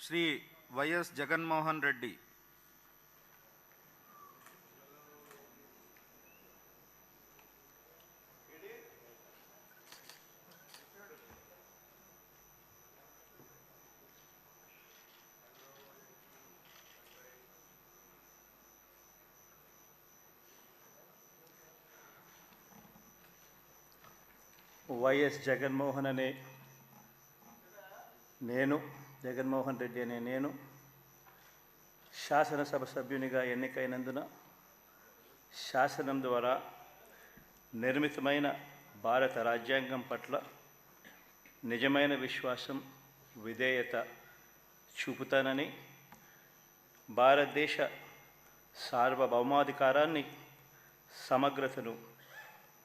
Shri YS Jaganmohan Reddy. YS Jaganmohan అనే జగన్మోహన్ రెడ్డి అనే నేను శాసనసభ సభ్యునిగా ఎన్నికైనందున శాసనం ద్వారా నిర్మితమైన భారత రాజ్యాంగం పట్ల నిజమైన విశ్వాసం, విధేయత చూపుతానని, భారతదేశ సార్వభౌమాధికారాన్ని, సమగ్రతను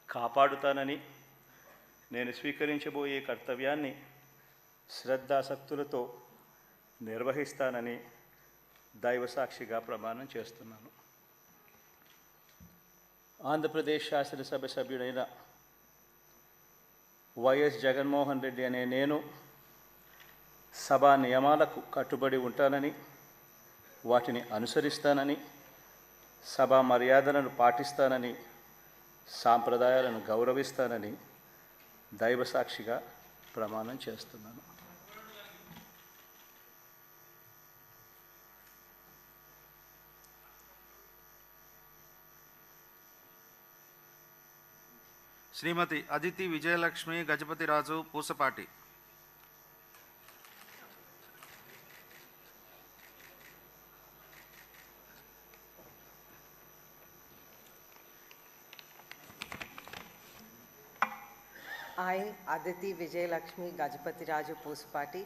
కాపాడుతానని, నేను స్వీకరించబోయే కర్తవ్యాన్ని శ్రద్ధాసక్తులతో నిర్వహిస్తానని దైవసాక్షిగా ప్రమాణం చేస్తున్నాను. ఆంధ్రప్రదేశ్ శాసనసభ సభ్యుడైన వైఎస్ జగన్మోహన్ రెడ్డి అనే నేను సభా నియమాలకు కట్టుబడి ఉంటానని, వాటిని అనుసరిస్తానని, సభా మర్యాదలను పాటిస్తానని, సాంప్రదాయాలను గౌరవిస్తానని దైవసాక్షిగా ప్రమాణం చేస్తున్నాను. శ్రీమతి Aditi Vijayalakshmi Gajapathiraju Pusapati. I, Aditi Vijayalakshmi Gajapati Raju Pusapati.